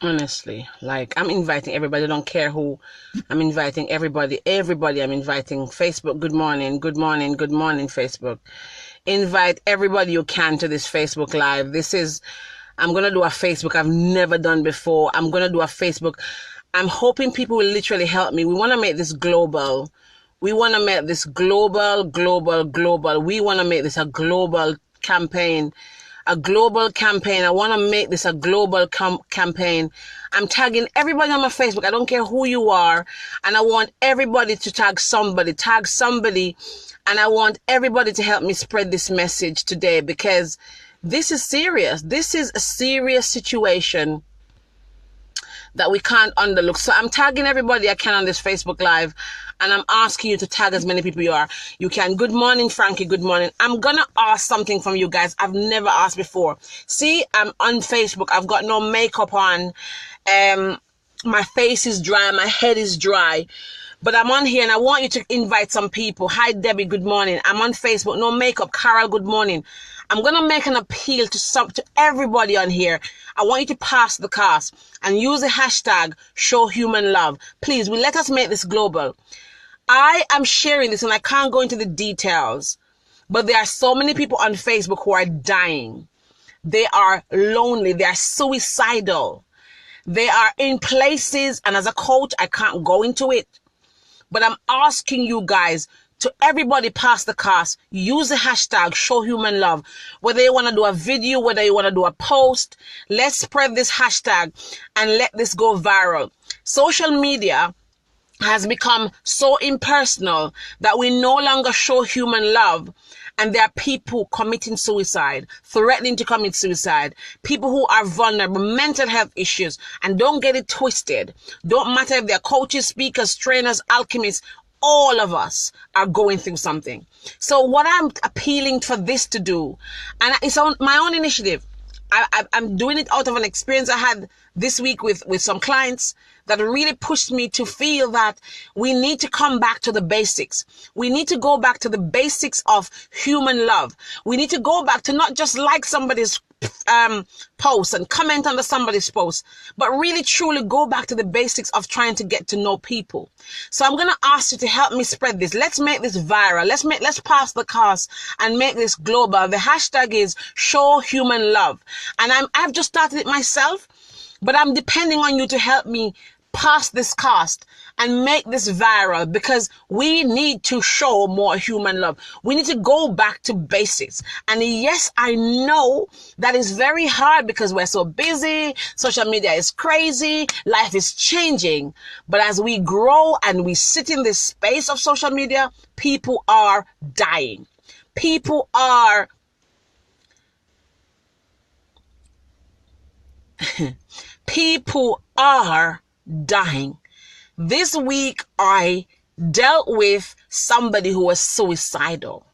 Honestly, like, I'm inviting everybody. I don't care who. I'm inviting everybody. Everybody I'm inviting. Facebook, good morning, good morning, good morning, Facebook. Invite everybody you can to this Facebook Live. I'm going to do a Facebook I've never done before. I'm going to do a Facebook. I'm hoping people will literally help me. We want to make this global. We want to make this global. We want to make this a global campaign. A global campaign. I want to make this a global campaign. I'm tagging everybody on my Facebook. I don't care who you are. And I want everybody to tag somebody. And I want everybody to help me spread this message today, because this is serious. This is a serious situation that we can't underlook. So I'm tagging everybody I can on this Facebook Live, and I'm asking you to tag as many people you can. Good morning, Frankie. Good morning. I'm going to ask something from you guys I've never asked before. See, I'm on Facebook. I've got no makeup on. My face is dry. My head is dry. But I'm on here and I want you to invite some people. Hi, Debbie. Good morning. I'm on Facebook. No makeup. Carol, good morning. I'm going to make an appeal to everybody on here. I want you to pass the cast and use the hashtag show human love. Please, let us make this global. I am sharing this and I can't go into the details, but there are so many people on Facebook who are dying. They are lonely. They are suicidal. They are in places, and as a coach, I can't go into it. But I'm asking you guys to everybody pass the cast. Use the hashtag show human love. Whether you want to do a video, whether you want to do a post, let's spread this hashtag and let this go viral. Social media has become so impersonal that we no longer show human love. And there are people committing suicide, threatening to commit suicide, people who are vulnerable, mental health issues. And don't get it twisted. Don't matter if they're coaches, speakers, trainers, alchemists. All of us are going through something. So what I'm appealing for this to do, and it's on my own initiative, I'm doing it out of an experience I had this week with some clients that really pushed me to feel that we need to come back to the basics. We need to go back to the basics of human love. We need to go back to not just like somebody's post and comment under somebody's post, but really truly go back to the basics of trying to get to know people. So I'm going to ask you to help me spread this. Let's make this viral. Let's pass the cast and make this global. The hashtag is show human love. And I've just started it myself, but I'm depending on you to help me pass this cast and make this viral, because we need to show more human love. We need to go back to basics. And yes, I know that is very hard because we're so busy. Social media is crazy. Life is changing. But as we grow and we sit in this space of social media, people are dying. People are dying. This week, I dealt with somebody who was suicidal.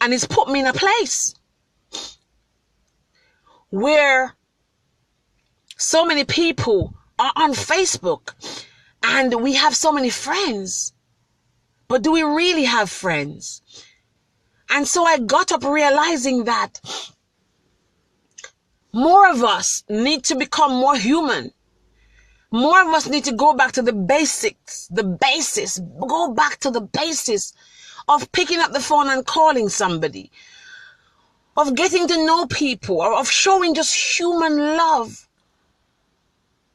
And it's put me in a place where so many people are on Facebook and we have so many friends. But do we really have friends? And so I got up realizing that more of us need to become more human. More of us need to go back to the basics, the basis. Go back to the basis of picking up the phone and calling somebody, of getting to know people, or of showing just human love.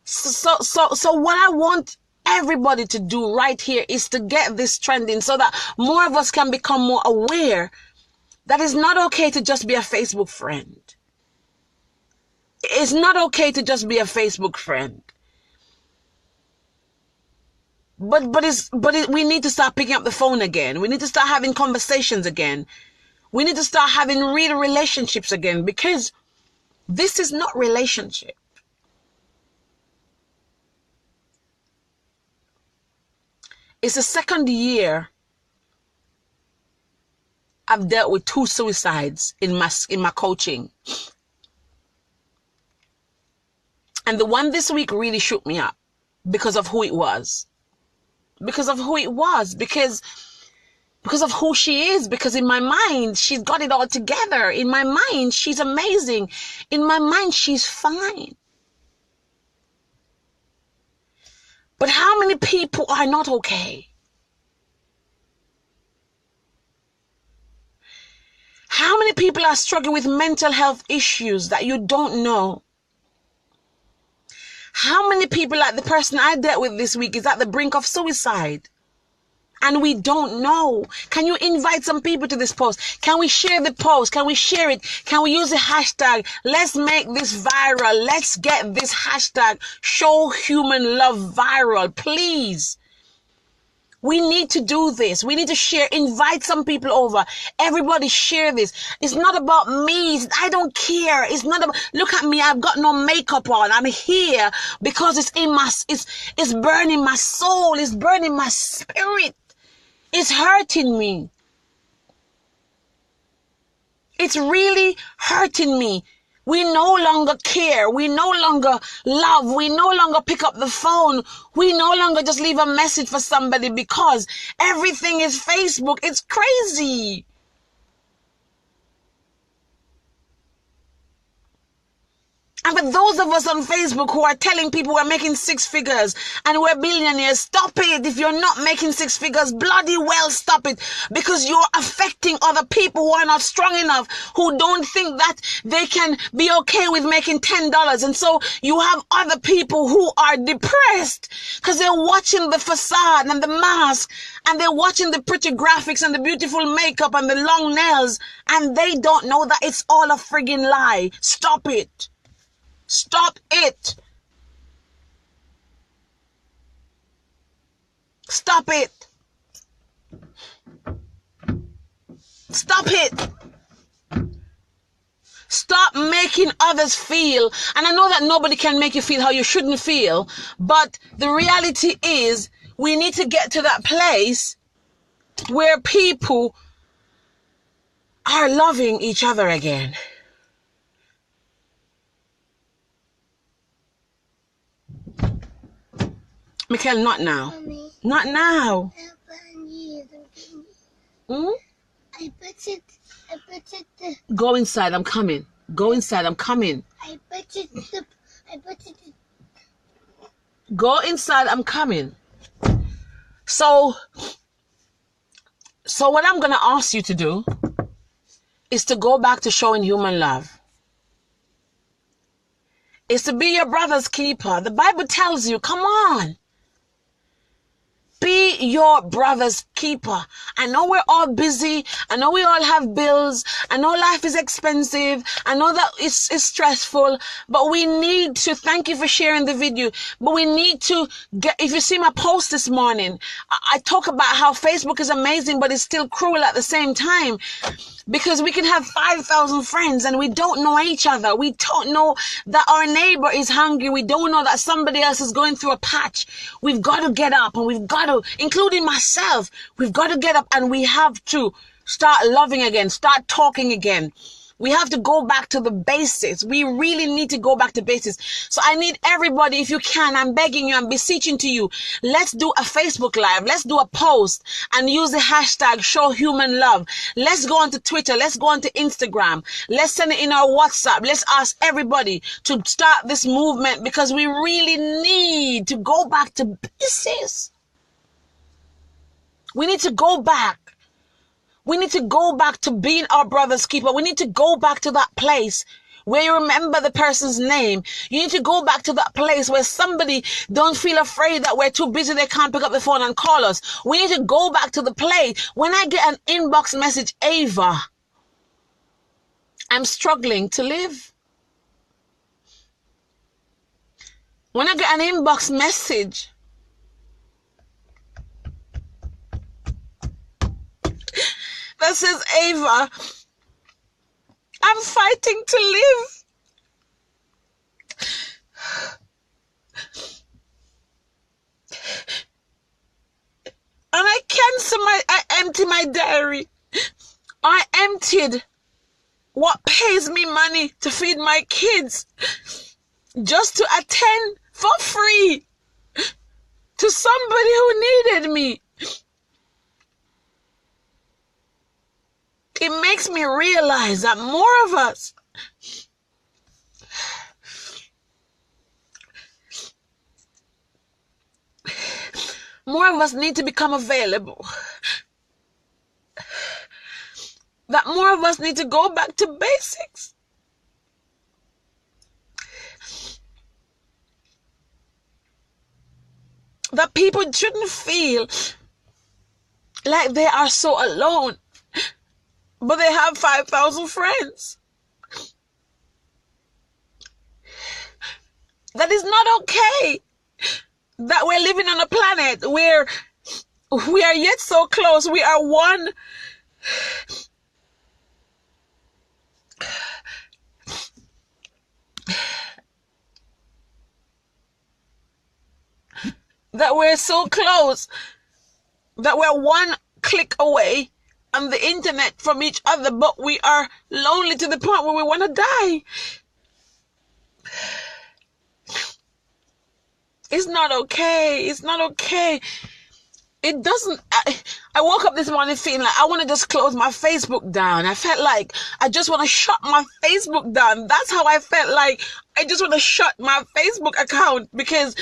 So what I want everybody to do right here is to get this trending so that more of us can become more aware that it's not okay to just be a Facebook friend. It's not okay to just be a Facebook friend. But we need to start picking up the phone again. We need to start having conversations again. We need to start having real relationships again, because this is not relationship. It's the second year I've dealt with 2 suicides in my coaching. And the one this week really shook me up because of who it was. Because because of who she is, because in my mind, she's got it all together. In my mind, she's amazing. In my mind, she's fine. But how many people are not okay? How many people are struggling with mental health issues that you don't know? How many people, like the person I dealt with this week, is at the brink of suicide? And we don't know. Can you invite some people to this post? Can we share the post? Can we share it? Can we use the hashtag? Let's make this viral. Let's get this hashtag show human love viral, please. We need to do this. We need to share. Invite some people over. Everybody share this. It's not about me. I don't care. It's not about, look at me. I've got no makeup on. I'm here because it's in my, it's burning my soul. It's burning my spirit. It's hurting me. It's really hurting me. We no longer care. We no longer love. We no longer pick up the phone. We no longer just leave a message for somebody because everything is Facebook. It's crazy. And for those of us on Facebook who are telling people we're making 6 figures and we're billionaires, stop it. If you're not making 6 figures, bloody well stop it. Because you're affecting other people who are not strong enough, who don't think that they can be okay with making $10. And so you have other people who are depressed because they're watching the facade and the mask, and they're watching the pretty graphics and the beautiful makeup and the long nails, and they don't know that it's all a friggin' lie. Stop it. Stop it. Stop it. Stop it. Stop making others feel. And I know that nobody can make you feel how you shouldn't feel, but the reality is we need to get to that place where people are loving each other again. Mikhail, not now. Mommy, not now. Hmm? I put it. Go inside, I'm coming. Go inside, I'm coming. I put it. Go inside, I'm coming. So what I'm going to ask you to do is to go back to showing human love. It's to be your brother's keeper. The Bible tells you, come on. Be your brother's keeper. I know we're all busy. I know we all have bills. I know life is expensive. I know that it's stressful. But we need to, thank you for sharing the video. But we need to get, if you see my post this morning, I talk about how Facebook is amazing, but it's still cruel at the same time. Because we can have 5,000 friends and we don't know each other. We don't know that our neighbor is hungry. We don't know that somebody else is going through a patch. We've got to get up, and we've got to, including myself, we've got to get up and we have to start loving again, start talking again. We have to go back to the basics. We really need to go back to basics. So I need everybody, if you can, I'm begging you, I'm beseeching to you. Let's do a Facebook Live. Let's do a post and use the hashtag show human love. Let's go onto Twitter. Let's go onto Instagram. Let's send it in our WhatsApp. Let's ask everybody to start this movement, because we really need to go back to basics. We need to go back. We need to go back to being our brother's keeper. We need to go back to that place where you remember the person's name. You need to go back to that place where somebody don't feel afraid that we're too busy, they can't pick up the phone and call us. We need to go back to the place. When I get an inbox message, Ava, I'm struggling to live. When I get an inbox message, that says, Ava, I'm fighting to live. And I empty my diary. I emptied what pays me money to feed my kids just to attend for free to somebody who needed me. it makes me realize that more of us need to become available. That more of us need to go back to basics. That people shouldn't feel like they are so alone, but they have 5,000 friends. That is not okay. That we're living on a planet where we are yet so close. We are one. That we're so close. That we're one click away on the internet from each other, but we are lonely to the point where we want to die. It's not okay. It's not okay. It doesn't. I woke up this morning feeling like I want to just close my Facebook down. I felt like I just want to shut my Facebook down. That's how I felt like. I just want to shut my Facebook account, because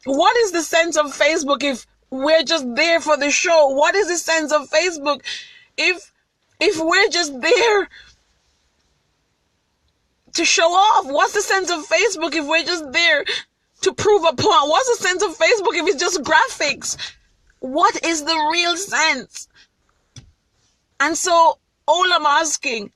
what is the sense of Facebook if we're just there for the show? What is the sense of Facebook if we're just there to show off? What's the sense of Facebook if we're just there to prove a point? What's the sense of Facebook if it's just graphics? What is the real sense? And so all I'm asking,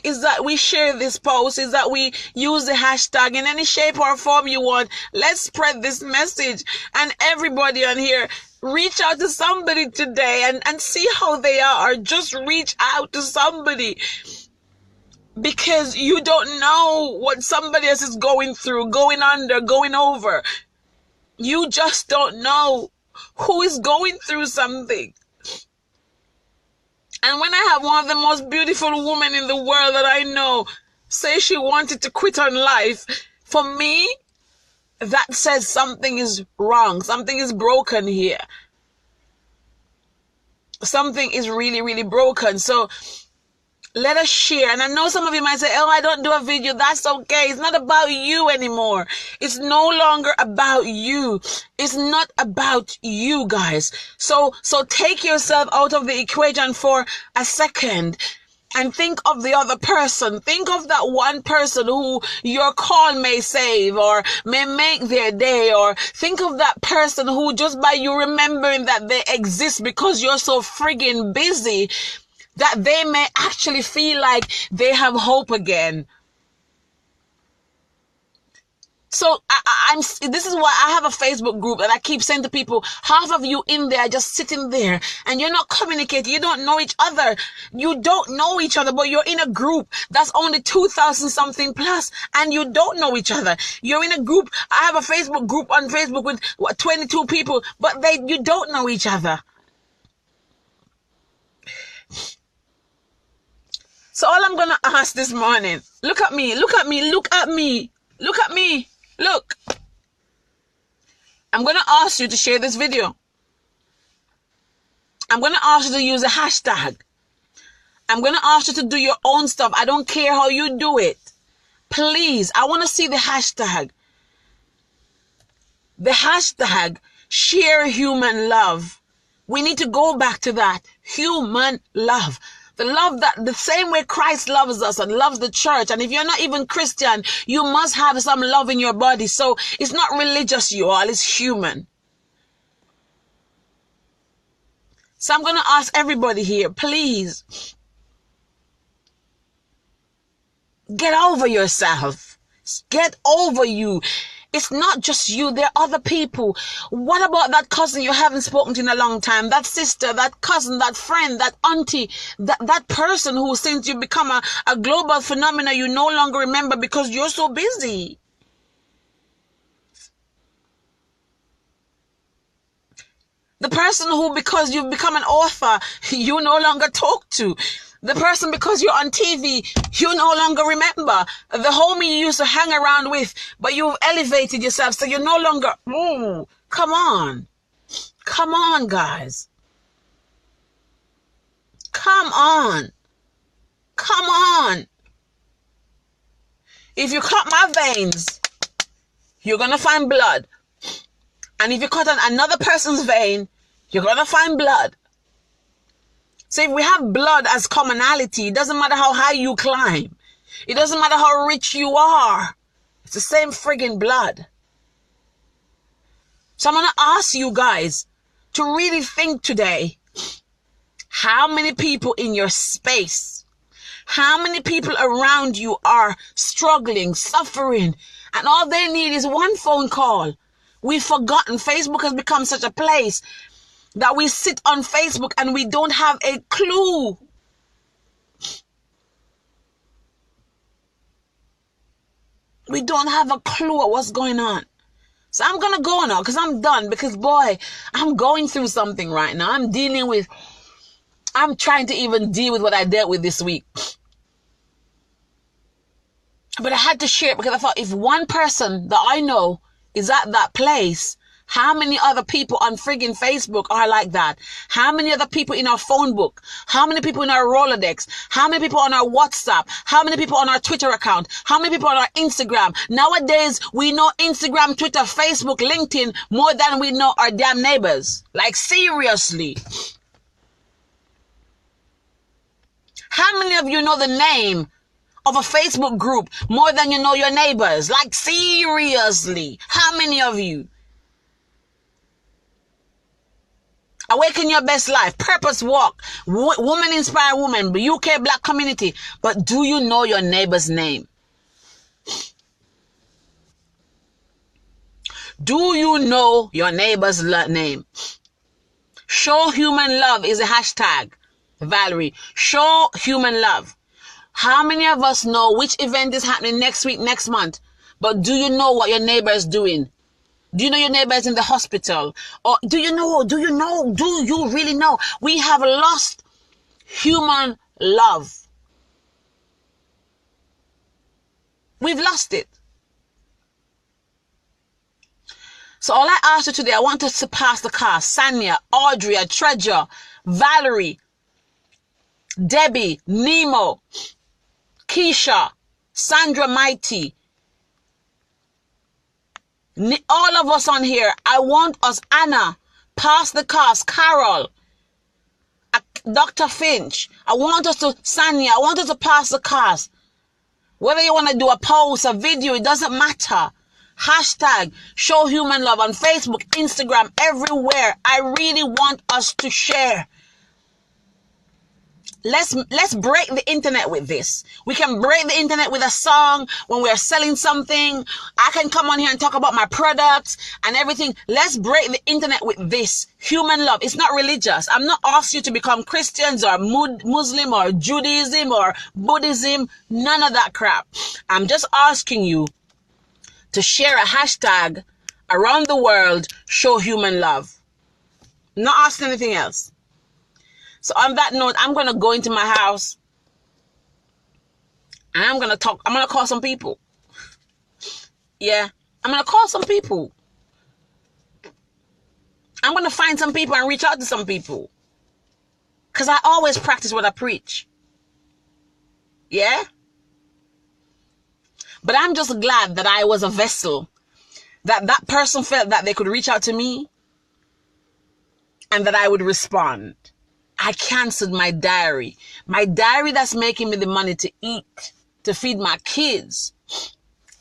is that we share this post, is that we use the hashtag in any shape or form you want. Let's spread this message. And everybody on here, reach out to somebody today and see how they are. Just reach out to somebody, because you don't know what somebody else is going through, going under, going over. You just don't know who is going through something. And when I have one of the most beautiful women in the world that I know say she wanted to quit on life, for me, that says something is wrong. Something is broken here. Something is really, really broken. So let us share. And I know some of you might say, oh, I don't do a video. That's okay. It's not about you anymore. It's no longer about you. It's not about you, guys. So take yourself out of the equation for a second and think of the other person. Think of that one person who your call may save or may make their day. Or think of that person who, just by you remembering that they exist because you're so friggin' busy, that they may actually feel like they have hope again. So this is why I have a Facebook group that I keep saying to people, half of you in there just sitting there and you're not communicating. You don't know each other. You don't know each other, but you're in a group that's only 2,000 something plus, and you don't know each other. You're in a group. I have a Facebook group on Facebook with 22 people, but you don't know each other. So all I'm going to ask this morning, look at me, look at me, look at me, look at me, look. I'm going to ask you to share this video. I'm going to ask you to use a hashtag. I'm going to ask you to do your own stuff. I don't care how you do it. Please, I want to see the hashtag. The hashtag, share human love. We need to go back to that. Human love. The love that the same way Christ loves us and loves the church. And if you're not even Christian, you must have some love in your body. So it's not religious, you all, it's human. So I'm going to ask everybody here, please, get over yourself. Get over you. It's not just you. There are other people. What about that cousin you haven't spoken to in a long time? That sister, that cousin, that friend, that auntie, that person who, since you become a global phenomenon, you no longer remember because you're so busy. The person who, because you've become an author, you no longer talk to. The person, because you're on TV, you no longer remember. The homie you used to hang around with, but you've elevated yourself, so you're no longer, come on. Come on, guys. Come on. Come on. If you cut my veins, you're going to find blood. And if you cut on another person's vein, you're going to find blood. So if we have blood as commonality, it doesn't matter how high you climb. It doesn't matter how rich you are. It's the same friggin' blood. So I'm going to ask you guys to really think today, how many people in your space, how many people around you are struggling, suffering, and all they need is one phone call. We've forgotten Facebook has become such a place that we sit on Facebook and we don't have a clue. We don't have a clue of what's going on. So I'm going to go now because I'm done. Because, boy, I'm going through something right now. I'm trying to even deal with what I dealt with this week. But I had to share it because I thought if one person that I know is at that place, how many other people on friggin' Facebook are like that? How many other people in our phone book? How many people in our Rolodex? How many people on our WhatsApp? How many people on our Twitter account? How many people on our Instagram? Nowadays, we know Instagram, Twitter, Facebook, LinkedIn more than we know our damn neighbors. Like, seriously. How many of you know the name of a Facebook group more than you know your neighbors? Like, seriously. How many of you? Awaken Your Best Life, Purpose Walk, Woman Inspire Woman, UK Black Community. But do you know your neighbor's name? Do you know your neighbor's name? Show Human Love is a hashtag, Valerie. Show Human Love. How many of us know which event is happening next week, next month? But do you know what your neighbor is doing? Do you know your neighbor is in the hospital? Or do you really know? We have lost human love. We've lost it. So all I ask you today, I want us to pass the cast. Sanya, Audrey, Treasure, Valerie, Debbie, Nemo, Keisha, Sandra Mighty, all of us on here. I want us, Anna, pass the cast, Carol, Dr. Finch. I want us to, Sanya, I want us to pass the cast. Whether you want to do a post, a video, it doesn't matter. Hashtag Show Human Love on Facebook, Instagram, everywhere. I really want us to share. Let's break the internet with this. We can break the internet with a song when we're selling something. I can come on here and talk about my products and everything. Let's break the internet with this. Human love. It's not religious. I'm not asking you to become Christians or Muslim or Judaism or Buddhism. None of that crap. I'm just asking you to share a hashtag around the world, show human love. Not asking anything else. So on that note, I'm going to go into my house and I'm going to talk. I'm going to call some people. Yeah, I'm going to call some people. I'm going to find some people and reach out to some people. Because I always practice what I preach. Yeah? But I'm just glad that I was a vessel. That person felt that they could reach out to me. And that I would respond. I canceled my diary. My diary that's making me the money to eat, to feed my kids.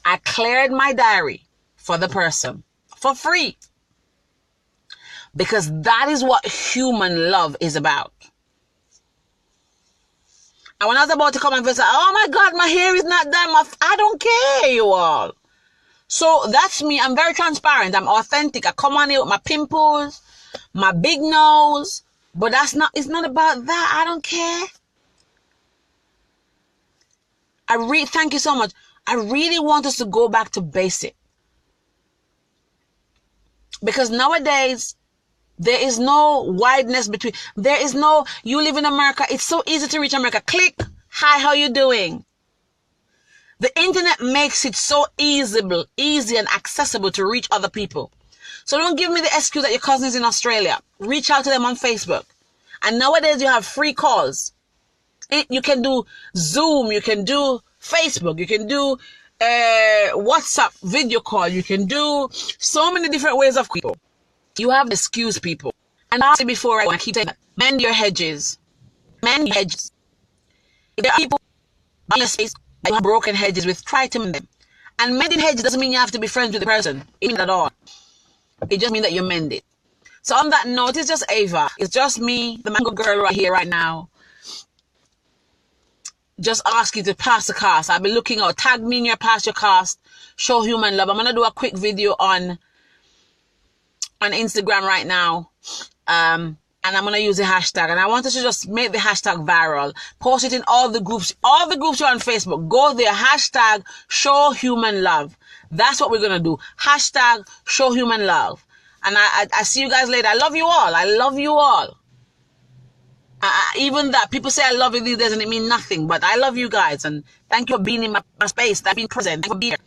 I cleared my diary for the person for free. Because that is what human love is about. And when I was about to come and say, oh my God, my hair is not done. I don't care, you all. So that's me. I'm very transparent. I'm authentic. I come on here with my pimples, my big nose. But it's not about that. I don't care. Thank you so much. I really want us to go back to basic. Because nowadays, there is no wideness between, you live in America, it's so easy to reach America. Click, hi, how you doing? The internet makes it so easy and accessible to reach other people. So don't give me the excuse that your cousin is in Australia. Reach out to them on Facebook. And nowadays you have free calls. You can do Zoom, you can do Facebook, you can do WhatsApp video call, you can do so many different ways of people. You have to excuse people. And I said before, I keep saying that, mend your hedges. Mend your hedges. If there are people in your space that you have broken hedges with, try to mend them. And mending hedges doesn't mean you have to be friends with the person. It means at all. It just means that you mend it. So on that note, it's just Ava. It's just me, the mango girl right here, right now. Just ask you to pass the cast. I'll be looking out. Tag me in your pass your cast. Show human love. I'm going to do a quick video on Instagram right now. And I'm going to use the hashtag. And I want us to just make the hashtag viral. Post it in all the groups. All the groups you're on Facebook. Go there. Hashtag show human love. That's what we're going to do. Hashtag show human love. And I see you guys later. I love you all. I love you all. Even that, people say I love you these days and it means nothing. But I love you guys. And thank you for being in my space. Thank you for being present. Thank you for being here.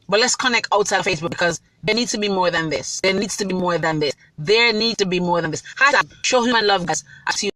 But let's connect outside of Facebook because there needs to be more than this. There needs to be more than this. There needs to be more than this. Hashtag show human love, guys. I'll see you.